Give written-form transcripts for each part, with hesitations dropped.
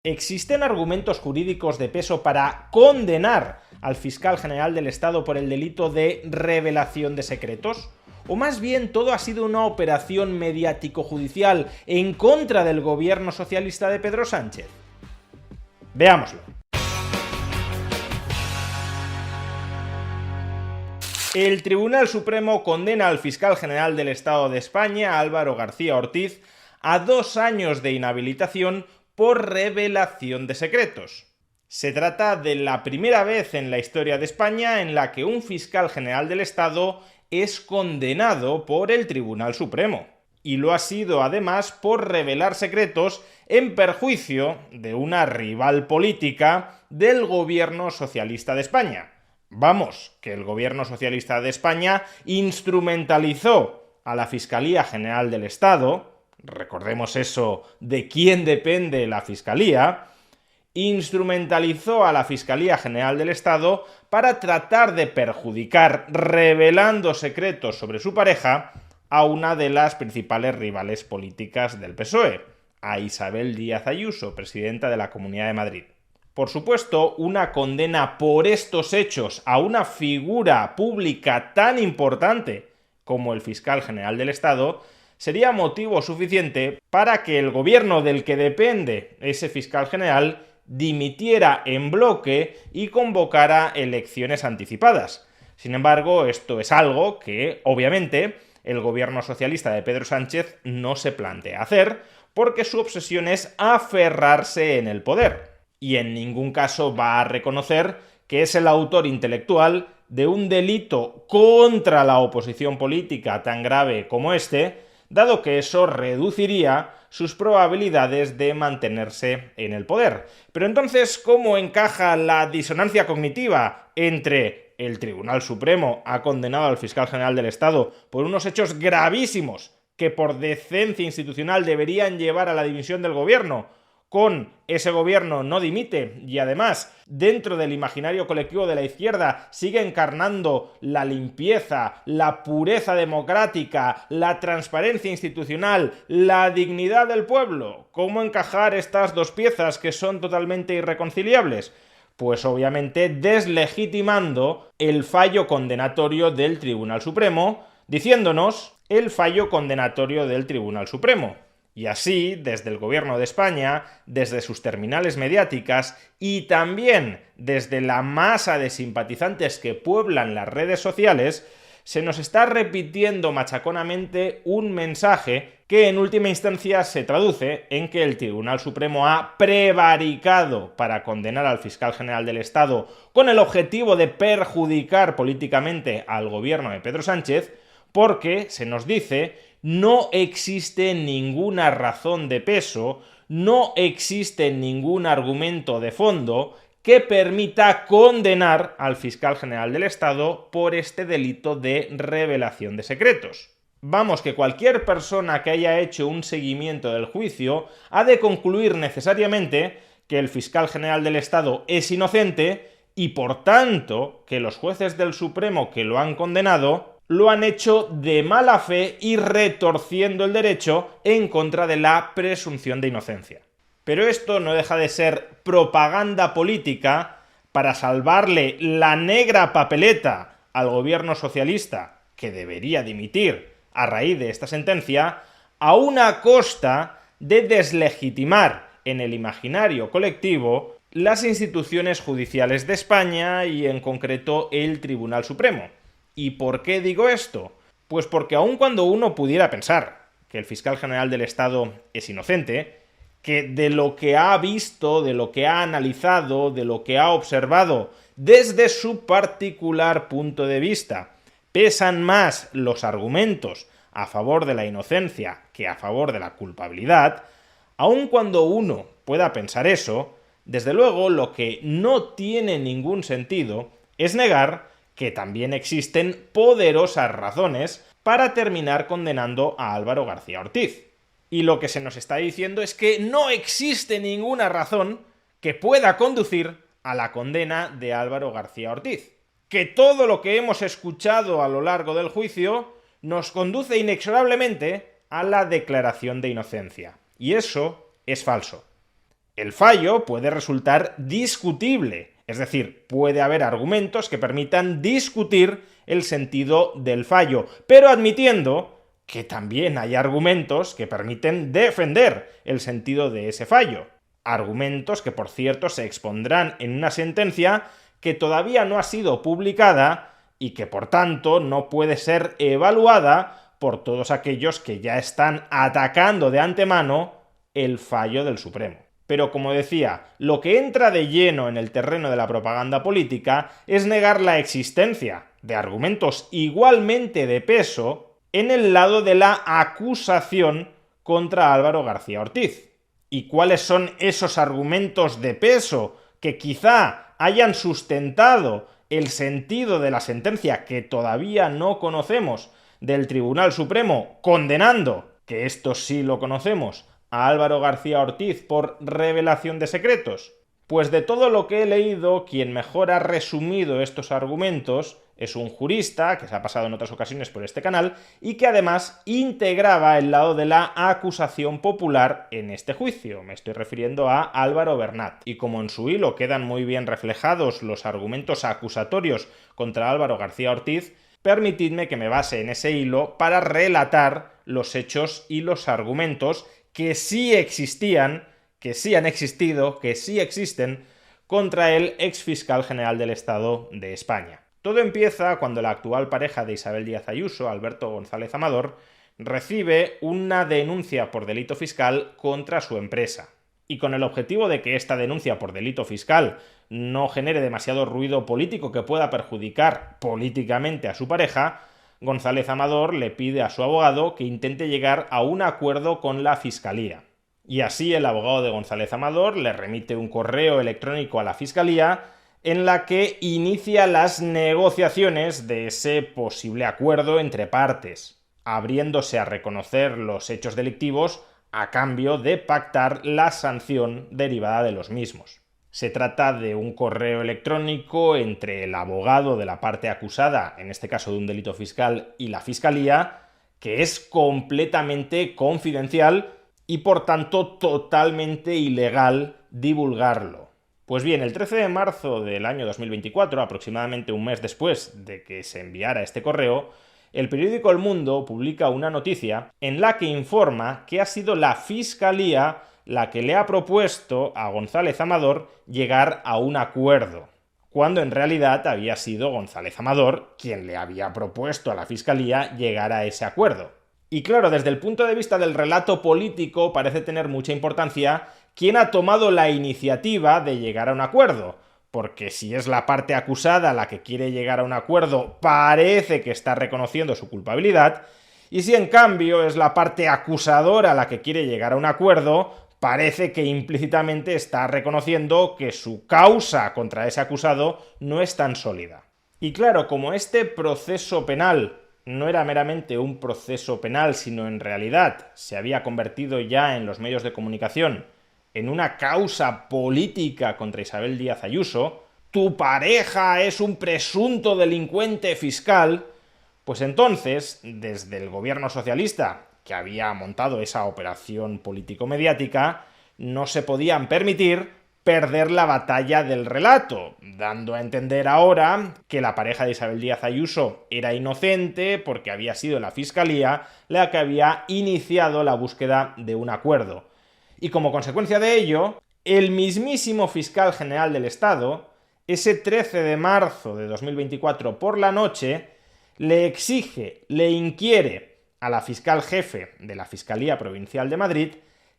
¿Existen argumentos jurídicos de peso para condenar al fiscal general del Estado por el delito de revelación de secretos? ¿O más bien todo ha sido una operación mediático-judicial en contra del gobierno socialista de Pedro Sánchez? Veámoslo. El Tribunal Supremo condena al fiscal general del Estado de España, Álvaro García Ortiz, a 2 años de inhabilitación por revelación de secretos. Se trata de la primera vez en la historia de España en la que un fiscal general del Estado es condenado por el Tribunal Supremo. Y lo ha sido además por revelar secretos en perjuicio de una rival política del gobierno socialista de España. Vamos, que el gobierno socialista de España instrumentalizó a la Fiscalía General del Estado, recordemos eso de quién depende la Fiscalía, instrumentalizó a la Fiscalía General del Estado para tratar de perjudicar, revelando secretos sobre su pareja, a una de las principales rivales políticas del PSOE, a Isabel Díaz Ayuso, presidenta de la Comunidad de Madrid. Por supuesto, una condena por estos hechos a una figura pública tan importante como el fiscal general del Estado sería motivo suficiente para que el gobierno del que depende ese fiscal general dimitiera en bloque y convocara elecciones anticipadas. Sin embargo, esto es algo que, obviamente, el gobierno socialista de Pedro Sánchez no se plantea hacer, porque su obsesión es aferrarse en el poder. Y en ningún caso va a reconocer que es el autor intelectual de un delito contra la oposición política tan grave como este, dado que eso reduciría sus probabilidades de mantenerse en el poder. Pero entonces, ¿cómo encaja la disonancia cognitiva entre el Tribunal Supremo ha condenado al fiscal general del Estado por unos hechos gravísimos que por decencia institucional deberían llevar a la dimisión del gobierno, con ese gobierno no dimite y además dentro del imaginario colectivo de la izquierda sigue encarnando la limpieza, la pureza democrática, la transparencia institucional, la dignidad del pueblo? ¿Cómo encajar estas dos piezas que son totalmente irreconciliables? Pues obviamente deslegitimando el fallo condenatorio del Tribunal Supremo, diciéndonos el fallo condenatorio del Tribunal Supremo. Y así, desde el gobierno de España, desde sus terminales mediáticas y también desde la masa de simpatizantes que pueblan las redes sociales, se nos está repitiendo machaconamente un mensaje que en última instancia se traduce en que el Tribunal Supremo ha prevaricado para condenar al fiscal general del Estado con el objetivo de perjudicar políticamente al gobierno de Pedro Sánchez, porque, se nos dice, no existe ninguna razón de peso, no existe ningún argumento de fondo que permita condenar al fiscal general del Estado por este delito de revelación de secretos. Vamos, que cualquier persona que haya hecho un seguimiento del juicio ha de concluir necesariamente que el fiscal general del Estado es inocente y, por tanto, que los jueces del Supremo que lo han condenado lo han hecho de mala fe y retorciendo el derecho en contra de la presunción de inocencia. Pero esto no deja de ser propaganda política para salvarle la negra papeleta al gobierno socialista, que debería dimitir a raíz de esta sentencia, a una costa de deslegitimar en el imaginario colectivo las instituciones judiciales de España y en concreto el Tribunal Supremo. ¿Y por qué digo esto? Pues porque aun cuando uno pudiera pensar que el fiscal general del Estado es inocente, que de lo que ha visto, de lo que ha analizado, de lo que ha observado desde su particular punto de vista, pesan más los argumentos a favor de la inocencia que a favor de la culpabilidad, aun cuando uno pueda pensar eso, desde luego lo que no tiene ningún sentido es negar que también existen poderosas razones para terminar condenando a Álvaro García Ortiz. Y lo que se nos está diciendo es que no existe ninguna razón que pueda conducir a la condena de Álvaro García Ortiz. Que todo lo que hemos escuchado a lo largo del juicio nos conduce inexorablemente a la declaración de inocencia. Y eso es falso. El fallo puede resultar discutible, es decir, puede haber argumentos que permitan discutir el sentido del fallo, pero admitiendo que también hay argumentos que permiten defender el sentido de ese fallo. Argumentos que, por cierto, se expondrán en una sentencia que todavía no ha sido publicada y que, por tanto, no puede ser evaluada por todos aquellos que ya están atacando de antemano el fallo del Supremo. Pero, como decía, lo que entra de lleno en el terreno de la propaganda política es negar la existencia de argumentos igualmente de peso en el lado de la acusación contra Álvaro García Ortiz. ¿Y cuáles son esos argumentos de peso que quizá hayan sustentado el sentido de la sentencia que todavía no conocemos del Tribunal Supremo condenando, que esto sí lo conocemos, a Álvaro García Ortiz por revelación de secretos? Pues de todo lo que he leído, quien mejor ha resumido estos argumentos es un jurista que se ha pasado en otras ocasiones por este canal y que además integraba el lado de la acusación popular en este juicio. Me estoy refiriendo a Álvaro Bernat. Y como en su hilo quedan muy bien reflejados los argumentos acusatorios contra Álvaro García Ortiz, permitidme que me base en ese hilo para relatar los hechos y los argumentos que sí existían, que sí han existido, que sí existen contra el exfiscal general del Estado de España. Todo empieza cuando la actual pareja de Isabel Díaz Ayuso, Alberto González Amador, recibe una denuncia por delito fiscal contra su empresa. Y con el objetivo de que esta denuncia por delito fiscal no genere demasiado ruido político que pueda perjudicar políticamente a su pareja, González Amador le pide a su abogado que intente llegar a un acuerdo con la Fiscalía. Y así el abogado de González Amador le remite un correo electrónico a la Fiscalía en la que inicia las negociaciones de ese posible acuerdo entre partes, abriéndose a reconocer los hechos delictivos a cambio de pactar la sanción derivada de los mismos. Se trata de un correo electrónico entre el abogado de la parte acusada, en este caso de un delito fiscal, y la Fiscalía, que es completamente confidencial y por tanto totalmente ilegal divulgarlo. Pues bien, el 13 de marzo del año 2024, aproximadamente un mes después de que se enviara este correo, el periódico El Mundo publica una noticia en la que informa que ha sido la Fiscalía la que le ha propuesto a González Amador llegar a un acuerdo, cuando en realidad había sido González Amador quien le había propuesto a la Fiscalía llegar a ese acuerdo. Y claro, desde el punto de vista del relato político parece tener mucha importancia quién ha tomado la iniciativa de llegar a un acuerdo, porque si es la parte acusada la que quiere llegar a un acuerdo, parece que está reconociendo su culpabilidad, y si en cambio es la parte acusadora la que quiere llegar a un acuerdo, parece que implícitamente está reconociendo que su causa contra ese acusado no es tan sólida. Y claro, como este proceso penal no era meramente un proceso penal, sino en realidad se había convertido ya en los medios de comunicación en una causa política contra Isabel Díaz Ayuso, tu pareja es un presunto delincuente fiscal, pues entonces, desde el gobierno socialista, que había montado esa operación político-mediática, no se podían permitir perder la batalla del relato, dando a entender ahora que la pareja de Isabel Díaz Ayuso era inocente porque había sido la Fiscalía la que había iniciado la búsqueda de un acuerdo. Y como consecuencia de ello, el mismísimo fiscal general del Estado, ese 13 de marzo de 2024 por la noche, le exige, le inquiere a la fiscal jefe de la Fiscalía Provincial de Madrid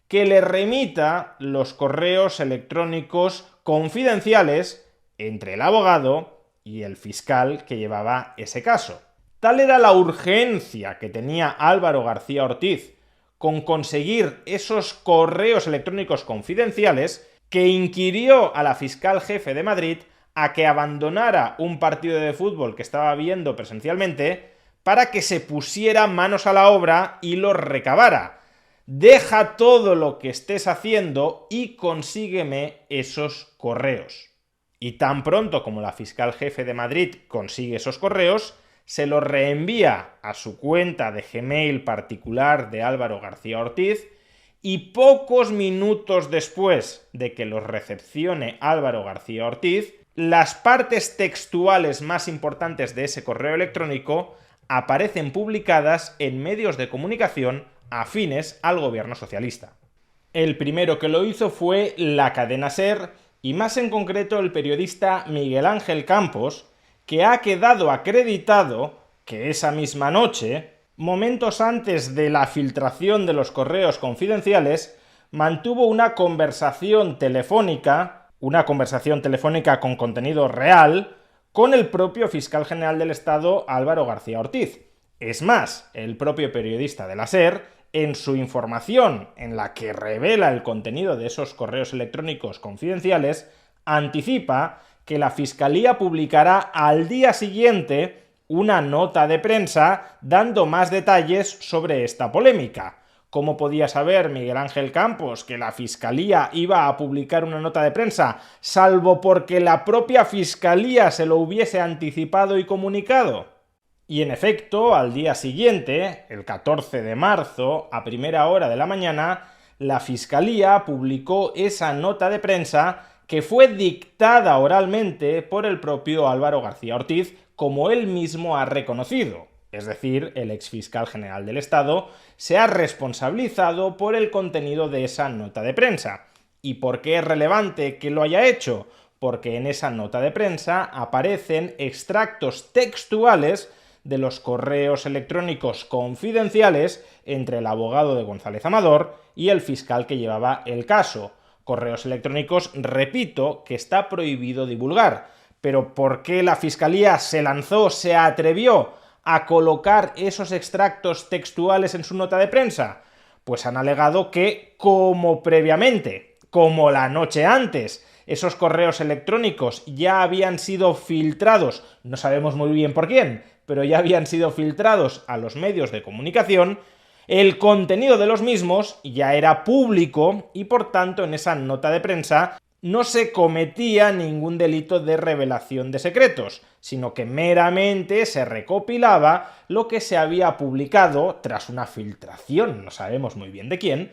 que le remita los correos electrónicos confidenciales entre el abogado y el fiscal que llevaba ese caso. Tal era la urgencia que tenía Álvaro García Ortiz con conseguir esos correos electrónicos confidenciales que inquirió a la fiscal jefe de Madrid a que abandonara un partido de fútbol que estaba viendo presencialmente para que se pusiera manos a la obra y lo recabara. Deja todo lo que estés haciendo y consígueme esos correos. Y tan pronto como la fiscal jefe de Madrid consigue esos correos, se los reenvía a su cuenta de Gmail particular de Álvaro García Ortiz y pocos minutos después de que los recepcione Álvaro García Ortiz, las partes textuales más importantes de ese correo electrónico aparecen publicadas en medios de comunicación afines al gobierno socialista. El primero que lo hizo fue la cadena SER, y más en concreto el periodista Miguel Ángel Campos, que ha quedado acreditado que esa misma noche, momentos antes de la filtración de los correos confidenciales, mantuvo una conversación telefónica con contenido real, con el propio fiscal general del Estado, Álvaro García Ortiz. Es más, el propio periodista de la SER, en su información en la que revela el contenido de esos correos electrónicos confidenciales, anticipa que la Fiscalía publicará al día siguiente una nota de prensa dando más detalles sobre esta polémica. ¿Cómo podía saber Miguel Ángel Campos que la Fiscalía iba a publicar una nota de prensa, salvo porque la propia Fiscalía se lo hubiese anticipado y comunicado? Y en efecto, al día siguiente, el 14 de marzo, a primera hora de la mañana, la Fiscalía publicó esa nota de prensa que fue dictada oralmente por el propio Álvaro García Ortiz, como él mismo ha reconocido. Es decir, el exfiscal general del Estado se ha responsabilizado por el contenido de esa nota de prensa. ¿Y por qué es relevante que lo haya hecho? Porque en esa nota de prensa aparecen extractos textuales de los correos electrónicos confidenciales entre el abogado de González Amador y el fiscal que llevaba el caso. Correos electrónicos, repito, que está prohibido divulgar. Pero ¿por qué la Fiscalía se atrevió a colocar esos extractos textuales en su nota de prensa? Pues han alegado que, como previamente, como la noche antes, esos correos electrónicos ya habían sido filtrados, no sabemos muy bien por quién, pero ya habían sido filtrados a los medios de comunicación, el contenido de los mismos ya era público y por tanto en esa nota de prensa no se cometía ningún delito de revelación de secretos, sino que meramente se recopilaba lo que se había publicado tras una filtración, no sabemos muy bien de quién,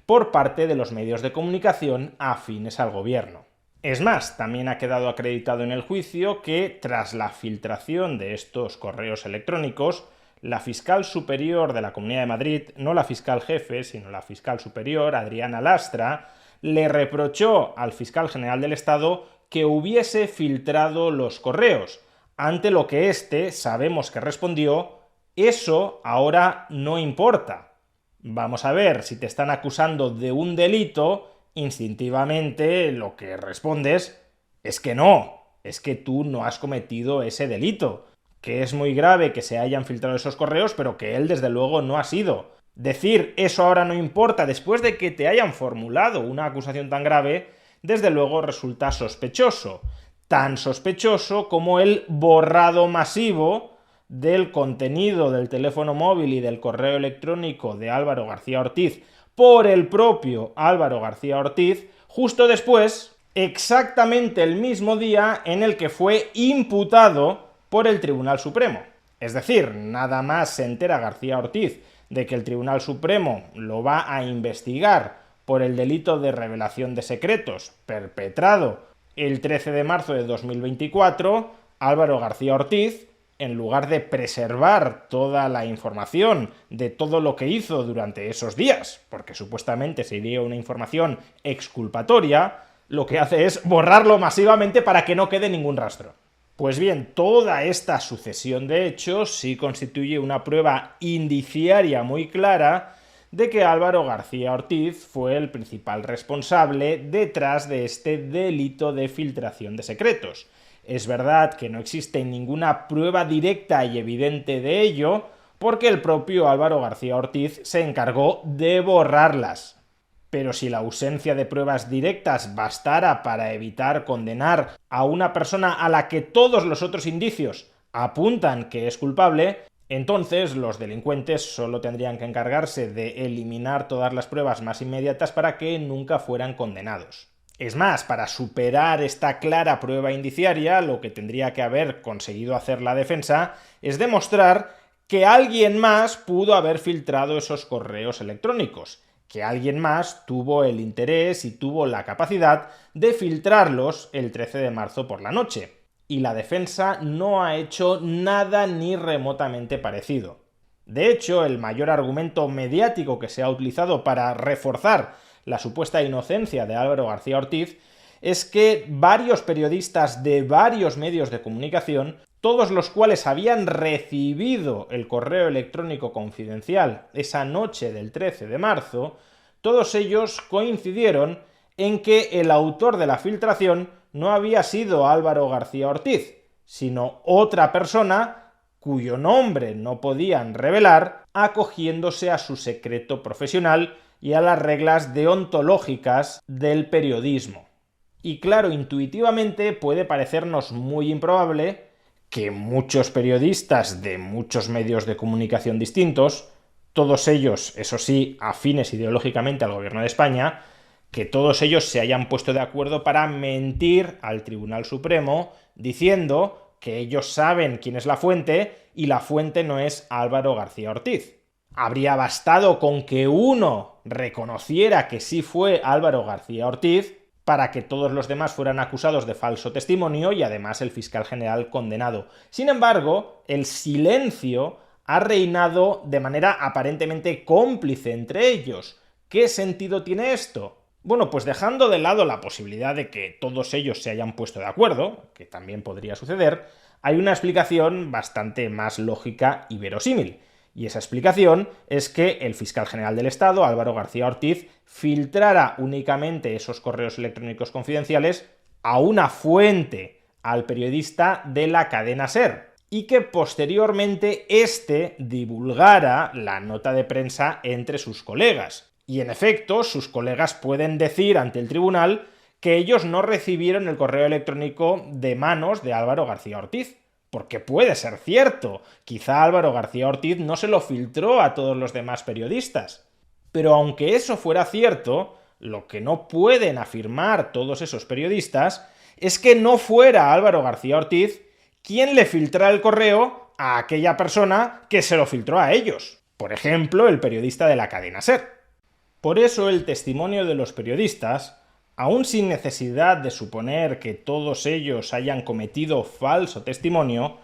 por parte de los medios de comunicación afines al gobierno. Es más, también ha quedado acreditado en el juicio que, tras la filtración de estos correos electrónicos, la fiscal superior de la Comunidad de Madrid, no la fiscal jefe, sino la fiscal superior, Adriana Lastra, le reprochó al fiscal general del Estado que hubiese filtrado los correos, ante lo que éste sabemos que respondió: eso ahora no importa. Vamos a ver, si te están acusando de un delito, instintivamente lo que respondes es que no, es que tú no has cometido ese delito, que es muy grave que se hayan filtrado esos correos, pero que él desde luego no ha sido. Decir eso ahora no importa después de que te hayan formulado una acusación tan grave, desde luego resulta sospechoso, tan sospechoso como el borrado masivo del contenido del teléfono móvil y del correo electrónico de Álvaro García Ortiz por el propio Álvaro García Ortiz, justo después, exactamente el mismo día en el que fue imputado por el Tribunal Supremo. Es decir, nada más se entera García Ortiz de que el Tribunal Supremo lo va a investigar por el delito de revelación de secretos perpetrado el 13 de marzo de 2024, Álvaro García Ortiz, en lugar de preservar toda la información de todo lo que hizo durante esos días, porque supuestamente sería una información exculpatoria, lo que hace es borrarlo masivamente para que no quede ningún rastro. Pues bien, toda esta sucesión de hechos sí constituye una prueba indiciaria muy clara de que Álvaro García Ortiz fue el principal responsable detrás de este delito de filtración de secretos. Es verdad que no existe ninguna prueba directa y evidente de ello, porque el propio Álvaro García Ortiz se encargó de borrarlas. Pero si la ausencia de pruebas directas bastara para evitar condenar a una persona a la que todos los otros indicios apuntan que es culpable, entonces los delincuentes solo tendrían que encargarse de eliminar todas las pruebas más inmediatas para que nunca fueran condenados. Es más, para superar esta clara prueba indiciaria, lo que tendría que haber conseguido hacer la defensa es demostrar que alguien más pudo haber filtrado esos correos electrónicos. que alguien más tuvo el interés y tuvo la capacidad de filtrarlos el 13 de marzo por la noche. Y la defensa no ha hecho nada ni remotamente parecido. De hecho, el mayor argumento mediático que se ha utilizado para reforzar la supuesta inocencia de Álvaro García Ortiz es que varios periodistas de varios medios de comunicación, todos los cuales habían recibido el correo electrónico confidencial esa noche del 13 de marzo, todos ellos coincidieron en que el autor de la filtración no había sido Álvaro García Ortiz, sino otra persona cuyo nombre no podían revelar, acogiéndose a su secreto profesional y a las reglas deontológicas del periodismo. Y claro, intuitivamente puede parecernos muy improbable que muchos periodistas de muchos medios de comunicación distintos, todos ellos, eso sí, afines ideológicamente al gobierno de España, que todos ellos se hayan puesto de acuerdo para mentir al Tribunal Supremo diciendo que ellos saben quién es la fuente y la fuente no es Álvaro García Ortiz. Habría bastado con que uno reconociera que sí fue Álvaro García Ortiz para que todos los demás fueran acusados de falso testimonio y además el fiscal general condenado. Sin embargo, el silencio ha reinado de manera aparentemente cómplice entre ellos. ¿Qué sentido tiene esto? Bueno, pues dejando de lado la posibilidad de que todos ellos se hayan puesto de acuerdo, que también podría suceder, hay una explicación bastante más lógica y verosímil. Y esa explicación es que el fiscal general del Estado, Álvaro García Ortiz, filtrara únicamente esos correos electrónicos confidenciales a una fuente, al periodista de la cadena SER, y que posteriormente éste divulgara la nota de prensa entre sus colegas. Y en efecto, sus colegas pueden decir ante el tribunal que ellos no recibieron el correo electrónico de manos de Álvaro García Ortiz. Porque puede ser cierto, quizá Álvaro García Ortiz no se lo filtró a todos los demás periodistas. Pero aunque eso fuera cierto, lo que no pueden afirmar todos esos periodistas es que no fuera Álvaro García Ortiz quien le filtrara el correo a aquella persona que se lo filtró a ellos. Por ejemplo, el periodista de la cadena SER. Por eso el testimonio de los periodistas, aún sin necesidad de suponer que todos ellos hayan cometido falso testimonio,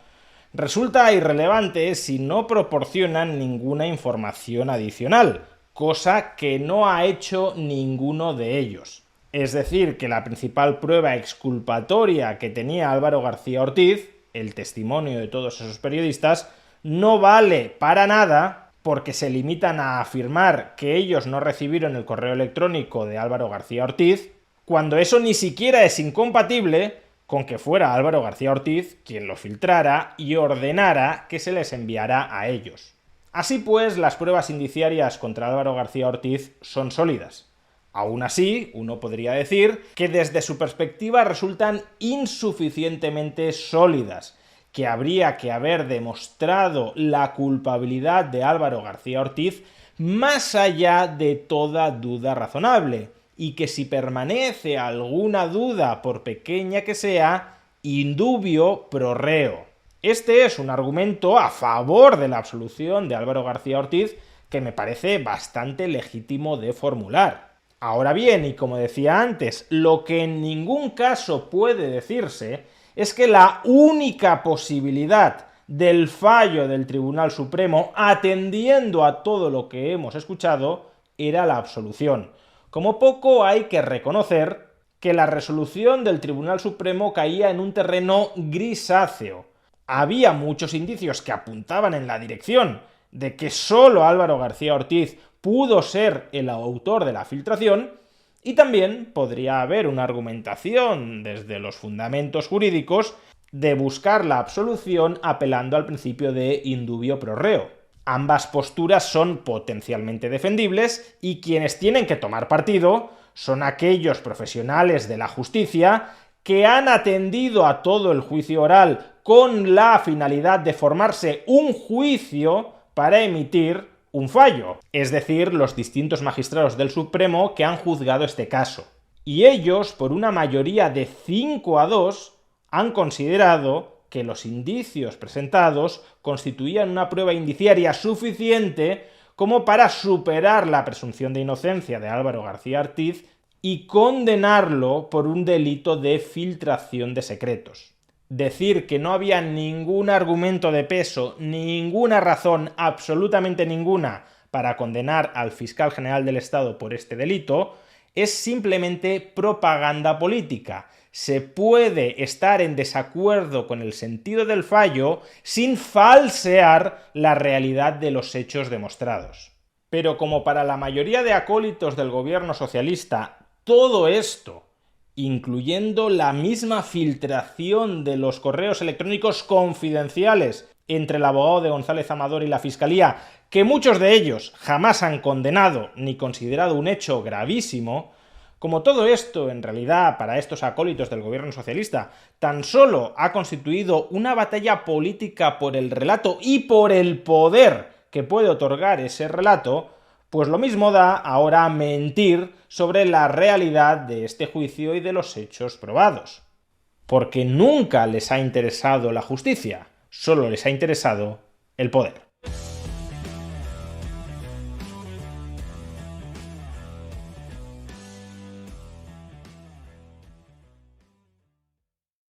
resulta irrelevante si no proporcionan ninguna información adicional, cosa que no ha hecho ninguno de ellos. Es decir, que la principal prueba exculpatoria que tenía Álvaro García Ortiz, el testimonio de todos esos periodistas, no vale para nada porque se limitan a afirmar que ellos no recibieron el correo electrónico de Álvaro García Ortiz, cuando eso ni siquiera es incompatible con que fuera Álvaro García Ortiz quien lo filtrara y ordenara que se les enviara a ellos. Así pues, las pruebas indiciarias contra Álvaro García Ortiz son sólidas. Aún así, uno podría decir que desde su perspectiva resultan insuficientemente sólidas, que habría que haber demostrado la culpabilidad de Álvaro García Ortiz más allá de toda duda razonable, y que si permanece alguna duda, por pequeña que sea, indubio pro reo. Este es un argumento a favor de la absolución de Álvaro García Ortiz que me parece bastante legítimo de formular. Ahora bien, y como decía antes, lo que en ningún caso puede decirse es que la única posibilidad del fallo del Tribunal Supremo, atendiendo a todo lo que hemos escuchado, era la absolución. Como poco hay que reconocer que la resolución del Tribunal Supremo caía en un terreno grisáceo. Había muchos indicios que apuntaban en la dirección de que solo Álvaro García Ortiz pudo ser el autor de la filtración, y también podría haber una argumentación desde los fundamentos jurídicos de buscar la absolución apelando al principio de indubio pro reo. Ambas posturas son potencialmente defendibles y quienes tienen que tomar partido son aquellos profesionales de la justicia que han atendido a todo el juicio oral con la finalidad de formarse un juicio para emitir un fallo, es decir, los distintos magistrados del Supremo que han juzgado este caso. Y ellos, por una mayoría de 5-2, han considerado que los indicios presentados constituían una prueba indiciaria suficiente como para superar la presunción de inocencia de Álvaro García Ortiz y condenarlo por un delito de filtración de secretos. Decir que no había ningún argumento de peso, ninguna razón, absolutamente ninguna, para condenar al fiscal general del Estado por este delito, es simplemente propaganda política. Se puede estar en desacuerdo con el sentido del fallo sin falsear la realidad de los hechos demostrados. Pero como para la mayoría de acólitos del gobierno socialista todo esto, incluyendo la misma filtración de los correos electrónicos confidenciales entre el abogado de González Amador y la Fiscalía, que muchos de ellos jamás han condenado ni considerado un hecho gravísimo, como todo esto, en realidad, para estos acólitos del gobierno socialista, tan solo ha constituido una batalla política por el relato y por el poder que puede otorgar ese relato, pues lo mismo da ahora mentir sobre la realidad de este juicio y de los hechos probados. Porque nunca les ha interesado la justicia, solo les ha interesado el poder.